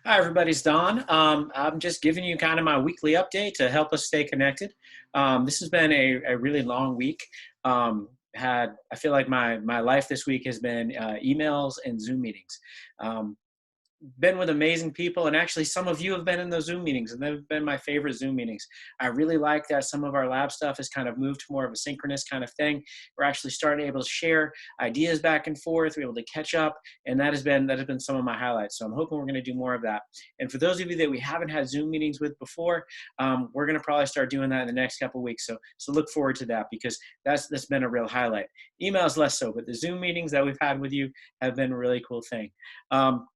Hi, everybody's Don. I'm just giving you kind of my weekly update to help us stay connected. This has been a really long week. I feel like my life this week has been emails and Zoom meetings. Um, been with amazing people, and actually some of you have been in those Zoom meetings, and they've been my favorite Zoom meetings. I really like that some of our lab stuff has kind of moved to more of a synchronous kind of thing. We're actually starting able to share ideas back and forth. We're able to catch up, and that has been some of my highlights. So I'm hoping we're going to do more of that. And for those of you that we haven't had Zoom meetings with before, we're going to probably start doing that in the next couple of weeks. So look forward to that, because that's been a real highlight. Emails less so, but the Zoom meetings that we've had with you have been a really cool thing. Um,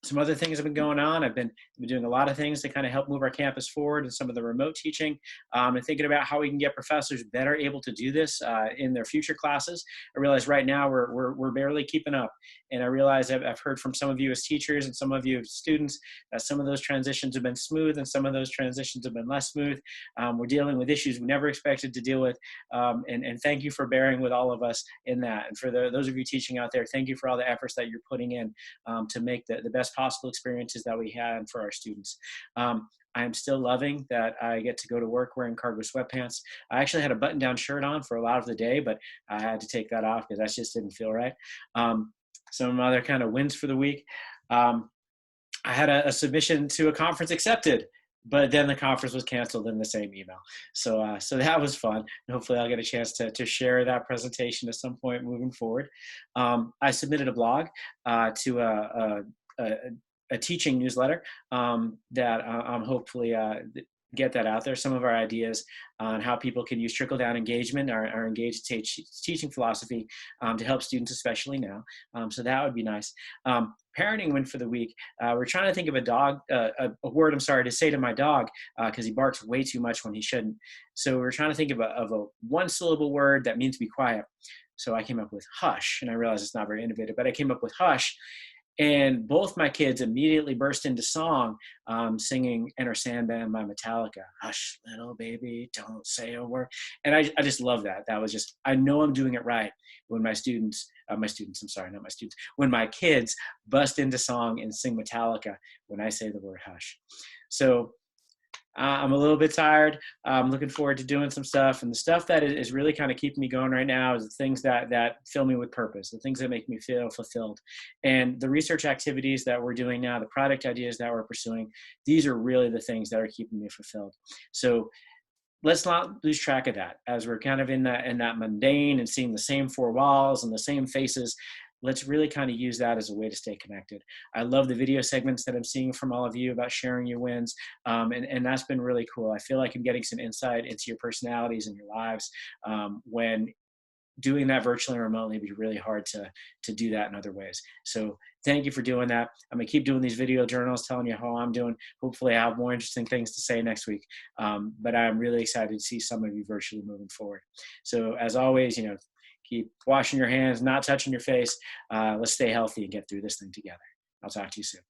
some other things have been going on. I've been doing a lot of things to kind of help move our campus forward and some of the remote teaching, and thinking about how we can get professors better able to do this in their future classes. I realize right now we're barely keeping up, and I realize I've heard from some of you as teachers and some of you as students that some of those transitions have been smooth and some of those transitions have been less smooth. We're dealing with issues we never expected to deal with, and thank you for bearing with all of us in that. And for those of you teaching out there, thank you for all the efforts that you're putting in to make the best possible experiences that we had for our students. I am still loving that I get to go to work wearing cargo sweatpants. I actually had a button-down shirt on for a lot of the day, but I had to take that off because that just didn't feel right. Some other kind of wins for the week. Um, I had a submission to a conference accepted, but then the conference was canceled in the same email. So that was fun. And hopefully I'll get a chance to share that presentation at some point moving forward. I submitted a blog to a, a teaching newsletter that I'm hopefully get that out there. Some of our ideas on how people can use trickle-down engagement, our engaged teaching philosophy, to help students, especially now. So that would be nice. Parenting win for the week. We're trying to think of a word, I'm sorry, to say to my dog, because he barks way too much when he shouldn't. So we're trying to think of a one-syllable word that means be quiet. So I came up with hush, and I realize it's not very innovative, but I came up with hush. And both my kids immediately burst into song, singing Enter Sandman by Metallica. Hush, little baby, don't say a word. And I just love that. That was just, I know I'm doing it right when I'm sorry, not my students, when my kids bust into song and sing Metallica when I say the word hush. So I'm a little bit tired. I'm looking forward to doing some stuff. And the stuff that is really kind of keeping me going right now is the things that fill me with purpose, the things that make me feel fulfilled. And the research activities that we're doing now, the product ideas that we're pursuing, these are really the things that are keeping me fulfilled. So let's not lose track of that as we're kind of in that mundane and seeing the same four walls and the same faces. Let's really kind of use that as a way to stay connected. I love the video segments that I'm seeing from all of you about sharing your wins, and that's been really cool. I feel like I'm getting some insight into your personalities and your lives when doing that virtually and remotely. It'd be really hard to do that in other ways. So thank you for doing that. I'm gonna keep doing these video journals, telling you how I'm doing. Hopefully I have more interesting things to say next week. But I'm really excited to see some of you virtually moving forward. So as always, keep washing your hands, not touching your face. Let's stay healthy and get through this thing together. I'll talk to you soon.